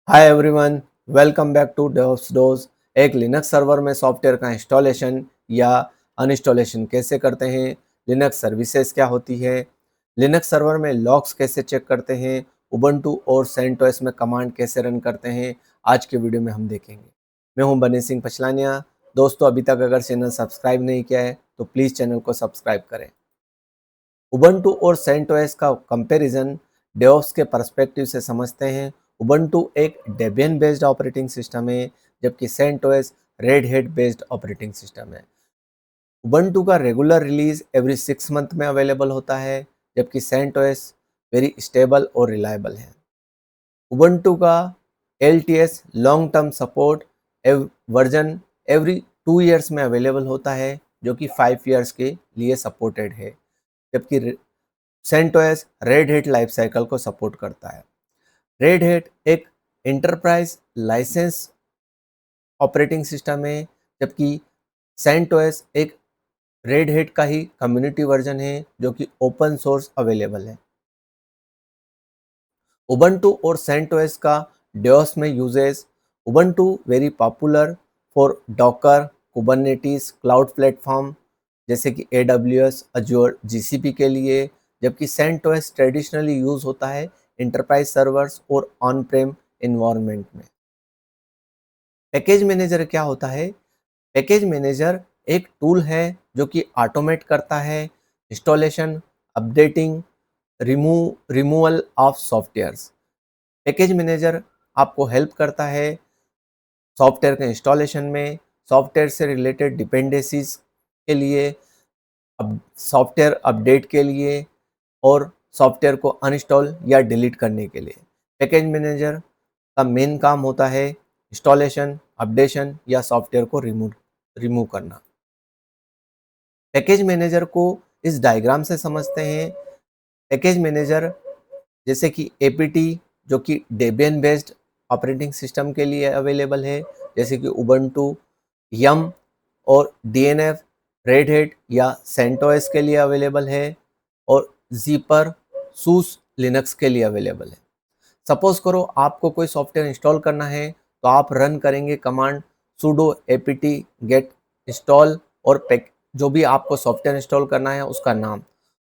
Hi everyone, welcome back to DevOps dose. एक Linux server में software का installation या अनइंस्टॉलेशन कैसे करते हैं, लिनक्स सर्विसेज क्या होती है, लिनक्स सर्वर में लॉग्स कैसे चेक करते हैं, उबंटू और सेंटोस में कमांड कैसे रन करते हैं, आज के वीडियो में हम देखेंगे। मैं हूं बनी सिंह पछलानिया। दोस्तों, अभी तक अगर चैनल सब्सक्राइब नहीं किया है तो प्लीज़ चैनल को सब्सक्राइब करें। उबंटू और सेंटोस का कंपैरिजन डेवऑप्स के पर्सपेक्टिव से समझते हैं। उबंटू एक डेबियन बेस्ड ऑपरेटिंग सिस्टम है, जबकि CentOS Red Hat based operating system है। उबंटू का रेगुलर रिलीज एवरी 6 मंथ में अवेलेबल होता है, जबकि सेंटोस वेरी स्टेबल और रिलायबल है। उबंटू का LTS long term support version every 2 years में अवेलेबल होता है, जो कि 5 ईयर्स के लिए सपोर्टेड है, जबकि CentOS Red Hat life cycle को सपोर्ट करता है। रेड हैट एक एंटरप्राइज लाइसेंस ऑपरेटिंग सिस्टम है, जबकि सेंटोस एक रेड हैट का ही कम्युनिटी वर्जन है, जो कि ओपन सोर्स अवेलेबल है। उबंटू और सेंटोस का डेओस में uses. Ubuntu very popular for Docker, Kubernetes, cloud platform जैसे कि AWS, अज्योर, GCP के लिए, जबकि सेंटोस ट्रेडिशनली यूज होता है इंटरप्राइज सर्वर्स और ऑन प्रेम इन्वायरमेंट में। पैकेज मैनेजर क्या होता है? पैकेज मैनेजर एक टूल है जो कि ऑटोमेट करता है installation, updating, removal of softwares. Package manager आपको हेल्प करता है सॉफ्टवेयर के इंस्टॉलेशन में, सॉफ्टवेयर से रिलेटेड डिपेंडेंसीज के लिए, सॉफ्टवेयर अपडेट के लिए और सॉफ्टवेयर को अनइंस्टॉल या डिलीट करने के लिए। पैकेज मैनेजर का मेन काम होता है इंस्टॉलेशन, अपडेशन या सॉफ्टवेयर को रिमूव करना। पैकेज मैनेजर को इस डायग्राम से समझते हैं। पैकेज मैनेजर जैसे कि APT, जो कि डेबियन बेस्ड ऑपरेटिंग सिस्टम के लिए अवेलेबल है, जैसे कि उबंटू, यम और DNF रेड हैट या सेंटोस के लिए अवेलेबल है, और ज़ीपर सूस लिनक्स के लिए अवेलेबल है। सपोज करो आपको कोई सॉफ्टवेयर इंस्टॉल करना है, तो आप रन करेंगे command sudo apt get install और पैक जो भी आपको सॉफ्टवेयर इंस्टॉल करना है उसका नाम,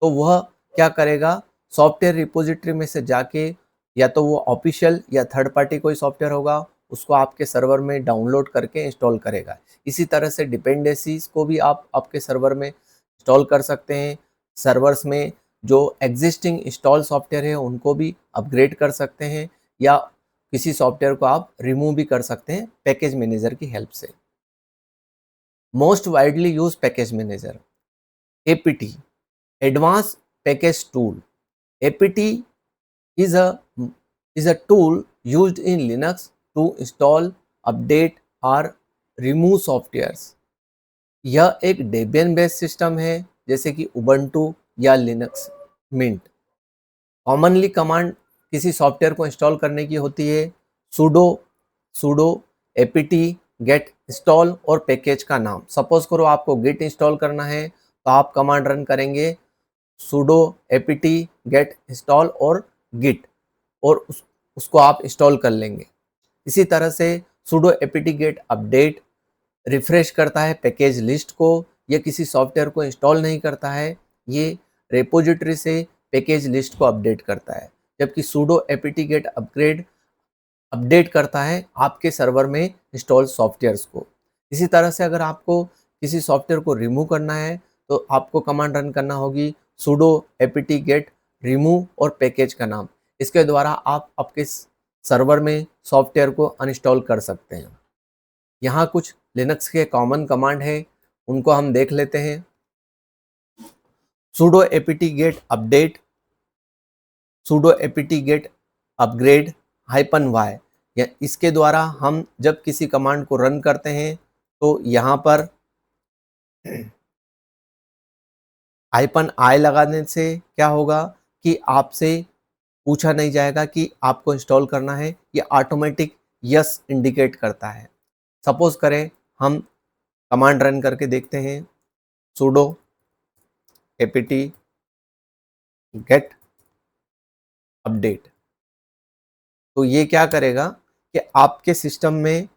तो वह क्या करेगा, सॉफ्टवेयर रिपोजिटरी में से जाके, या तो वो ऑफिशियल या थर्ड पार्टी कोई सॉफ्टवेयर होगा, उसको आपके सर्वर में डाउनलोड करके इंस्टॉल करेगा। इसी तरह से डिपेंडेंसीज को भी आप आपके सर्वर में इंस्टॉल कर सकते हैं। सर्वर्स में जो एग्जिस्टिंग इंस्टॉल सॉफ्टवेयर है उनको भी अपग्रेड कर सकते हैं, या किसी सॉफ्टवेयर को आप रिमूव भी कर सकते हैं पैकेज मैनेजर की हेल्प से। Most widely use package manager APT, advance package tool. APT is a is a tool used in Linux to install, update or remove softwares। यह एक डेबियन बेस्ड सिस्टम है, जैसे कि उबंटू या Linux mint. Commonly command किसी software को install करने की होती है sudo sudo apt get install और पैकेज का नाम। सपोज करो आपको गिट इंस्टॉल करना है, तो आप कमांड रन करेंगे sudo apt get install और गिट, और उसको आप इंस्टॉल कर लेंगे। इसी तरह से sudo apt get update refresh करता है पैकेज लिस्ट को, या किसी सॉफ्टवेयर को इंस्टॉल नहीं करता है, ये रेपोजिटरी से पैकेज लिस्ट को अपडेट करता है, जबकि sudo apt get upgrade update करता है आपके सर्वर में इंस्टॉल सॉफ्टवेयर्स को। इसी तरह से अगर आपको किसी सॉफ्टवेयर को रिमूव करना है, तो आपको कमांड रन करना होगी sudo apt get रिमूव और पैकेज का नाम। इसके द्वारा आप आपके सर्वर में सॉफ्टवेयर को अनइंस्टॉल कर सकते हैं। यहाँ कुछ लिनक्स के कॉमन कमांड है, उनको हम देख लेते हैं। sudo apt get update, sudo apt get upgrade -y, या इसके द्वारा हम जब किसी कमांड को रन करते हैं, तो यहाँ पर -i लगाने से क्या होगा कि आपसे पूछा नहीं जाएगा कि आपको इंस्टॉल करना है, ये ऑटोमेटिक यस इंडिकेट करता है। सपोज करें हम कमांड रन करके देखते हैं sudo apt get अपडेट, तो ये क्या करेगा कि आपके सिस्टम में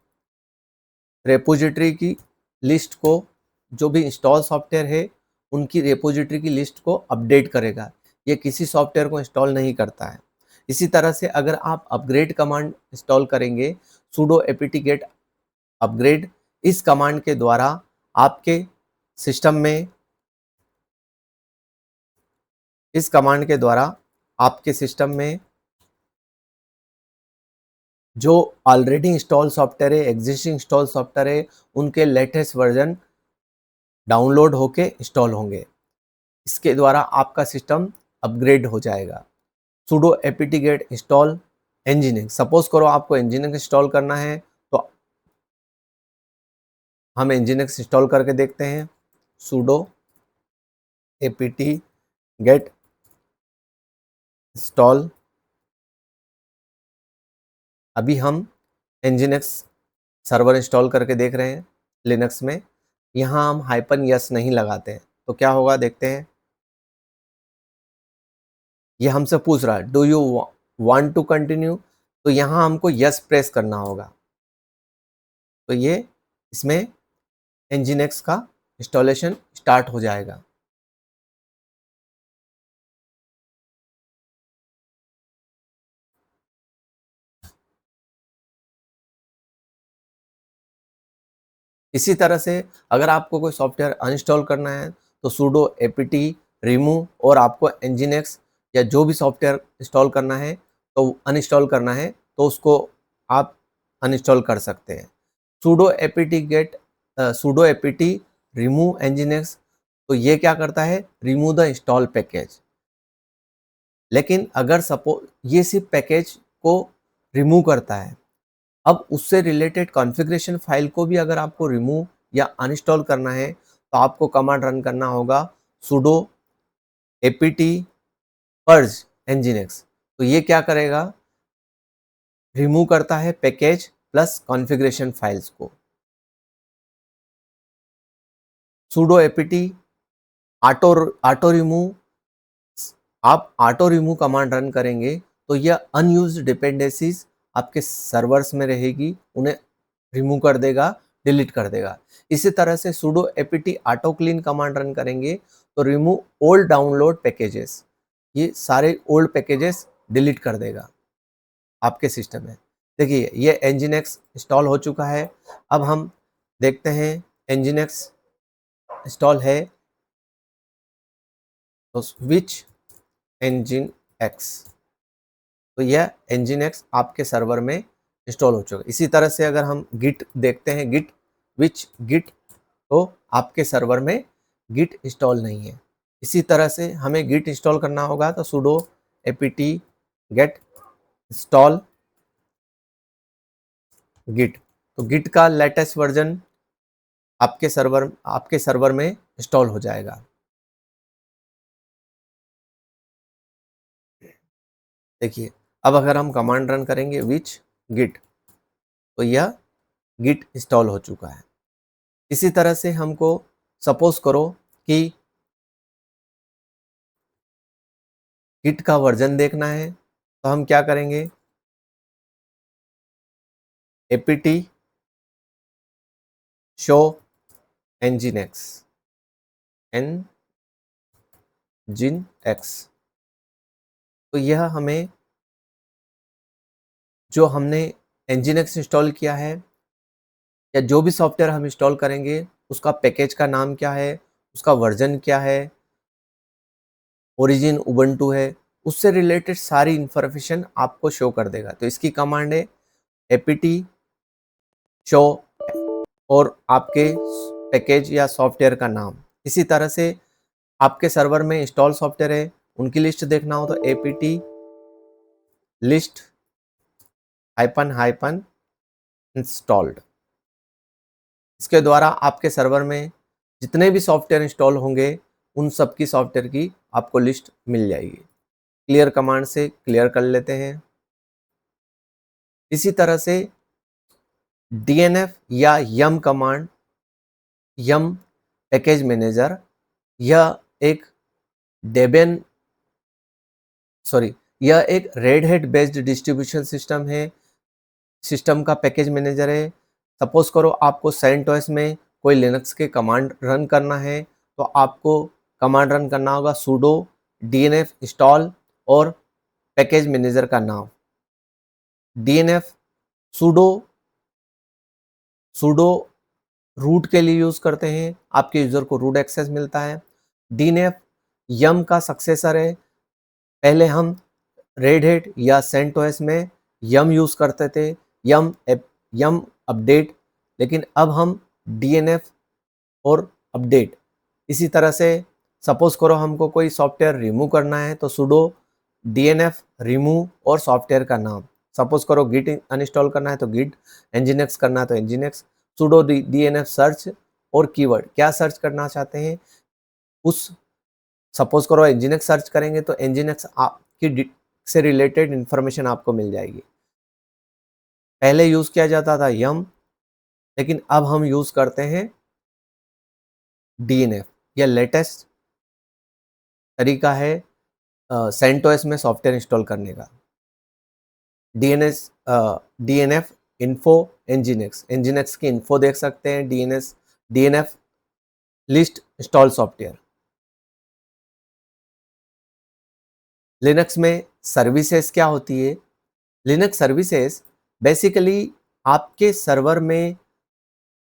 रेपोजिटरी की लिस्ट को, जो भी इंस्टॉल सॉफ्टवेयर है उनकी रेपोजिटरी की लिस्ट को अपडेट करेगा। ये किसी सॉफ्टवेयर को इंस्टॉल नहीं करता है। इसी तरह से अगर आप अपग्रेड कमांड इंस्टॉल करेंगे, sudo apt get अपग्रेड, इस कमांड के द्वारा आपके सिस्टम में, इस कमांड के द्वारा आपके सिस्टम में जो ऑलरेडी इंस्टॉल सॉफ्टवेयर है, एग्जिस्टिंग इंस्टॉल सॉफ्टवेयर है, उनके लेटेस्ट वर्जन डाउनलोड होके इंस्टॉल होंगे। इसके द्वारा आपका सिस्टम अपग्रेड हो जाएगा। sudo apt get install nginx, suppose करो आपको nginx इंस्टॉल करना है तो हम nginx इंस्टॉल करके देखते हैं। sudo apt get install, अभी हम nginx सर्वर इंस्टॉल करके देख रहे हैं लिनक्स में। यहाँ हम -s नहीं लगाते हैं तो क्या होगा देखते हैं। ये हमसे पूछ रहा है do you want to continue, तो यहाँ हमको यस प्रेस करना होगा। तो ये इसमें nginx का इंस्टॉलेशन स्टार्ट हो जाएगा। इसी तरह से अगर आपको कोई सॉफ्टवेयर अनइंस्टॉल करना है तो sudo apt remove, और आपको nginx या जो भी सॉफ्टवेयर इंस्टॉल करना है तो अनइंस्टॉल करना है तो उसको आप अनइंस्टॉल कर सकते हैं। sudo apt get sudo apt remove nginx, तो ये क्या करता है, रिमूव द इंस्टॉल पैकेज। लेकिन अगर सपोज ये सिर्फ पैकेज को रिमूव करता है, अब उससे रिलेटेड कॉन्फ़िगरेशन फाइल को भी अगर आपको रिमूव या अनइंस्टॉल करना है तो आपको कमांड रन करना होगा sudo apt purge nginx। तो ये क्या करेगा, रिमूव करता है पैकेज प्लस कॉन्फ़िगरेशन फाइल्स को। sudo apt ऑटो रिमूव, आप ऑटो रिमूव कमांड रन करेंगे तो यह अनयूज्ड डिपेंडेंसीज आपके सर्वर्स में रहेगी, उन्हें रिमूव कर देगा, डिलीट कर देगा। इसी तरह से sudo apt auto clean command run करेंगे तो रिमूव ओल्ड डाउनलोड पैकेजेस, ये सारे ओल्ड पैकेजेस डिलीट कर देगा आपके सिस्टम में। देखिए ये nginx इंस्टॉल हो चुका है। अब हम देखते हैं nginx इंस्टॉल है तो स्विच nginx, तो यह nginx आपके सर्वर में इंस्टॉल हो चुका है। इसी तरह से अगर हम git देखते हैं, git, तो आपके सर्वर में git इंस्टॉल नहीं है। इसी तरह से हमें git इंस्टॉल करना होगा तो sudo apt get install git, तो git का लेटेस्ट वर्जन आपके सर्वर में इंस्टॉल हो जाएगा। देखिए अब अगर हम कमांड रन करेंगे which git, तो यह git इंस्टॉल हो चुका है। इसी तरह से हमको सपोज करो कि git का वर्जन देखना है तो हम क्या करेंगे, apt show nginx, तो यह हमें जो हमने nginx इंस्टॉल किया है या जो भी सॉफ्टवेयर हम इंस्टॉल करेंगे उसका पैकेज का नाम क्या है, उसका वर्जन क्या है, ओरिजिन उबंटू है, उससे रिलेटेड सारी इंफॉर्मेशन आपको शो कर देगा। तो इसकी कमांड है apt शो और आपके पैकेज या सॉफ्टवेयर का नाम। इसी तरह से आपके सर्वर में इंस्टॉल सॉफ्टवेयर है उनकी लिस्ट देखना हो तो apt लिस्ट हाइपन इंस्टॉल्ड, इसके द्वारा आपके सर्वर में जितने भी सॉफ्टवेयर इंस्टॉल होंगे उन सब की सॉफ्टवेयर की आपको लिस्ट मिल जाएगी। क्लियर कमांड से क्लियर कर लेते हैं। इसी तरह से dnf या yum command, yum package manager, यह एक डेबियन यह एक red Hat based distribution system है। सिस्टम का पैकेज मैनेजर है। सपोज करो आपको सेंटोस में कोई लिनक्स के कमांड रन करना है, तो आपको कमांड रन करना होगा sudo dnf install और पैकेज मैनेजर का नाम dnf sudo sudo रूट के लिए यूज करते हैं, आपके यूजर को रूट एक्सेस मिलता है। dnf यम का सक्सेसर है। पहले हम रेड हैट या सेंटोस में यम यूज करते थे, यम अपडेट, लेकिन अब हम dnf और अपडेट। इसी तरह से सपोज करो हमको कोई सॉफ्टवेयर रिमूव करना है, तो sudo dnf रिमूव और सॉफ्टवेयर का नाम। सपोज करो गिट अनइंस्टॉल करना है तो गिट, nginx करना है तो nginx, sudo dnf सर्च और कीवर्ड, क्या सर्च करना चाहते हैं उस, सपोज करो nginx सर्च करेंगे तो nginx आपकी से रिलेटेड इंफॉर्मेशन आपको मिल जाएगी। पहले यूज किया जाता था यम, लेकिन अब हम यूज करते हैं dnf। यह लेटेस्ट तरीका है सेंटोस में सॉफ्टवेयर इंस्टॉल करने का। dnf इन्फो nginx की इन्फो देख सकते हैं, dnf list install software. Linux में सर्विसेज क्या होती है? लिनक्स सर्विसेज बेसिकली आपके सर्वर में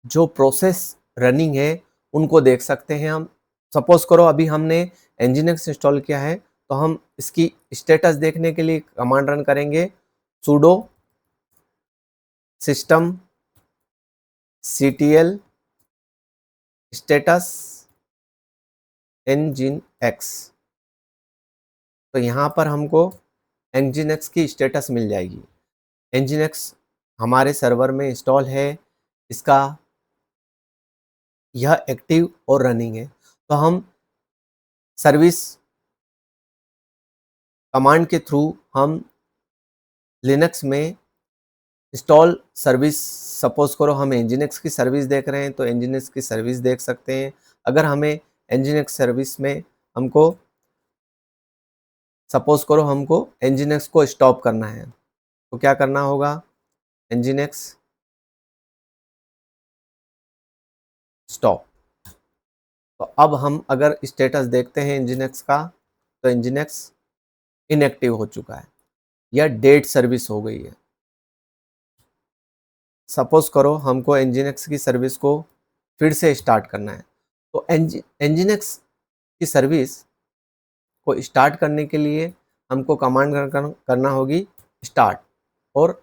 जो प्रोसेस रनिंग है उनको देख सकते हैं हम। सपोज करो अभी हमने nginx इंस्टॉल किया है, तो हम इसकी स्टेटस देखने के लिए कमांड रन करेंगे sudo system ctl status nginx। तो यहाँ पर हमको nginx की स्टेटस मिल जाएगी। nginx हमारे सर्वर में इंस्टॉल है, इसका यह एक्टिव और रनिंग है। तो हम सर्विस कमांड के थ्रू हम लिनक्स में इंस्टॉल सर्विस, सपोज करो हम nginx की सर्विस देख रहे हैं तो nginx की सर्विस देख सकते हैं। अगर हमें nginx सर्विस में हमको सपोज करो हमको nginx को स्टॉप करना है, तो क्या करना होगा, nginx स्टॉप। तो अब हम अगर स्टेटस देखते हैं nginx का, तो nginx इनएक्टिव हो चुका है, या डेड सर्विस हो गई है। सपोज करो हमको nginx की सर्विस को फिर से स्टार्ट करना है, तो nginx की सर्विस को स्टार्ट करने के लिए हमको कमांड करना होगी स्टार्ट और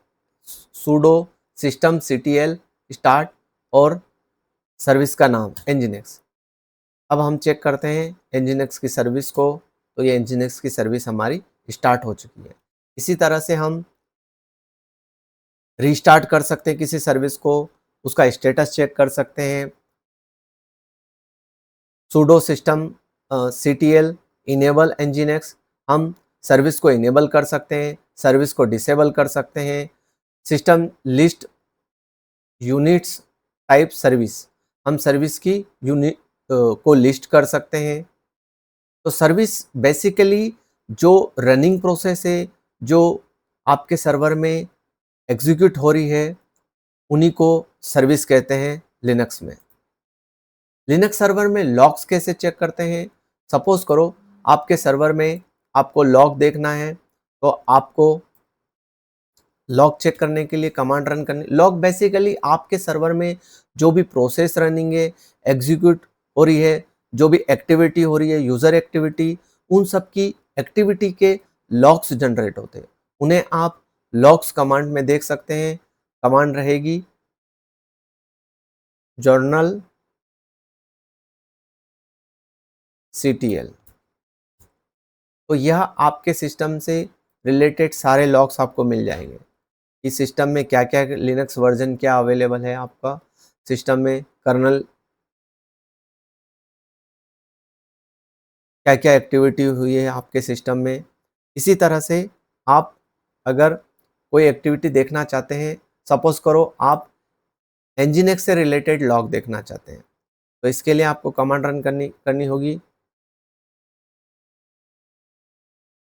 sudo system ctl स्टार्ट और सर्विस का नाम nginx। अब हम चेक करते हैं nginx की सर्विस को, तो ये nginx की सर्विस हमारी स्टार्ट हो चुकी है। इसी तरह से हम रीस्टार्ट कर सकते हैं किसी सर्विस को, उसका स्टेटस चेक कर सकते हैं। sudo system ctl enable nginx, हम सर्विस को इनेबल कर सकते हैं, सर्विस को डिसेबल कर सकते हैं। System list units type service, हम सर्विस की यूनिट को लिस्ट कर सकते हैं। तो सर्विस बेसिकली जो रनिंग प्रोसेस है, जो आपके सर्वर में एग्जीक्यूट हो रही है, उन्हीं को सर्विस कहते हैं लिनक्स में। लिनक्स सर्वर में लॉग्स कैसे चेक करते हैं? सपोज करो आपके सर्वर में आपको लॉग देखना है, तो आपको लॉग चेक करने के लिए कमांड रन करने, लॉग बेसिकली आपके सर्वर में जो भी प्रोसेस रनिंग है, एग्जीक्यूट हो रही है, जो भी एक्टिविटी हो रही है, यूजर एक्टिविटी, उन सब की एक्टिविटी के लॉग्स जनरेट होते हैं। उन्हें आप लॉग्स कमांड में देख सकते हैं। कमांड रहेगी जर्नल ctl। तो यह आपके सिस्टम से रिलेटेड सारे लॉग्स आपको मिल जाएंगे कि सिस्टम में क्या क्या लिनक्स वर्जन क्या अवेलेबल है, आपका सिस्टम में कर्नल क्या क्या एक्टिविटी हुई है आपके सिस्टम में। इसी तरह से आप अगर कोई एक्टिविटी देखना चाहते हैं, सपोज करो आप nginx से रिलेटेड लॉग देखना चाहते हैं, तो इसके लिए आपको कमांड रन करनी होगी।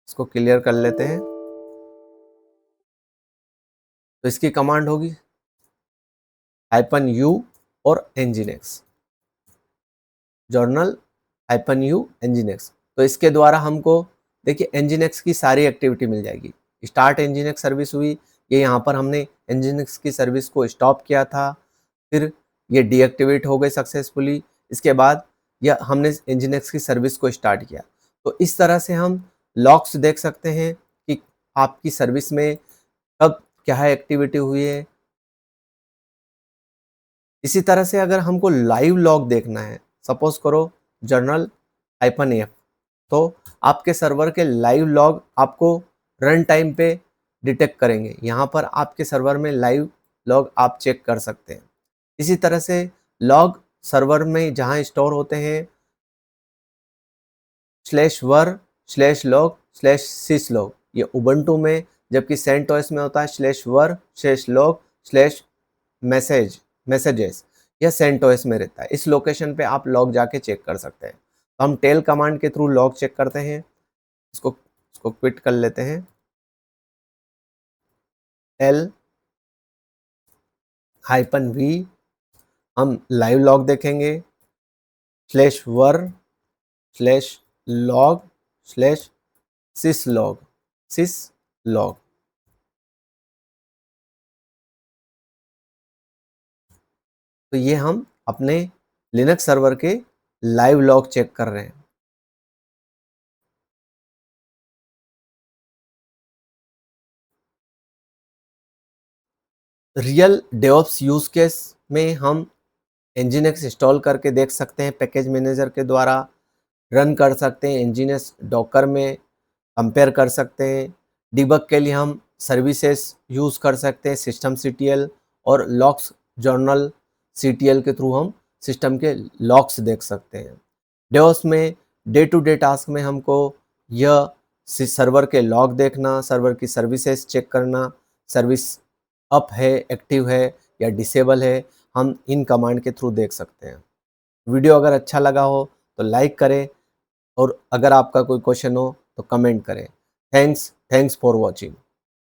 इसको क्लियर कर लेते हैं। तो इसकी कमांड होगी -u और nginx, journal -u nginx। तो इसके द्वारा हमको देखिए nginx की सारी एक्टिविटी मिल जाएगी। स्टार्ट nginx सर्विस हुई, ये यहाँ पर हमने nginx की सर्विस को स्टॉप किया था, फिर ये डीएक्टिवेट हो गई सक्सेसफुली। इसके बाद यह हमने nginx की सर्विस को स्टार्ट किया। तो इस तरह से हम लॉग्स देख सकते हैं कि आपकी सर्विस में कब क्या एक्टिविटी हुई है। इसी तरह से अगर हमको लाइव लॉग देखना है, सपोज करो जर्नल -f, तो आपके सर्वर के लाइव लॉग आपको रन टाइम पे डिटेक्ट करेंगे। यहाँ पर आपके सर्वर में लाइव लॉग आप चेक कर सकते हैं। इसी तरह से लॉग सर्वर में जहाँ स्टोर होते हैं /var/log/syslog, ये उबंटू में, जबकि सेंटोस में होता है /var/log/messages, यह सेंटोस में रहता है। इस लोकेशन पे आप लॉग जाके चेक कर सकते हैं। तो हम टेल कमांड के थ्रू लॉग चेक करते हैं। इसको क्विट कर लेते हैं। l-v, हम लाइव लॉग देखेंगे /var/log/syslog। तो ये हम अपने लिनक्स सर्वर के लाइव लॉग चेक कर रहे हैं। रियल डेवऑप्स यूज केस में हम nginx इंस्टॉल करके देख सकते हैं, पैकेज मैनेजर के द्वारा रन कर सकते हैं, nginx डॉकर में कंपेयर कर सकते हैं। डिबग के लिए हम सर्विसेज यूज़ कर सकते हैं, सिस्टम ctl और लॉग्स जर्नल ctl के थ्रू हम सिस्टम के लॉग्स देख सकते हैं। डेवॉप्स में डे टू डे टास्क में हमको यह सर्वर के लॉग देखना, सर्वर की सर्विसेज चेक करना, सर्विस अप है, एक्टिव है या डिसेबल है, हम इन कमांड के थ्रू देख सकते हैं। वीडियो अगर अच्छा लगा हो तो लाइक करें और अगर आपका कोई क्वेश्चन हो तो कमेंट करें। Thanks for watching.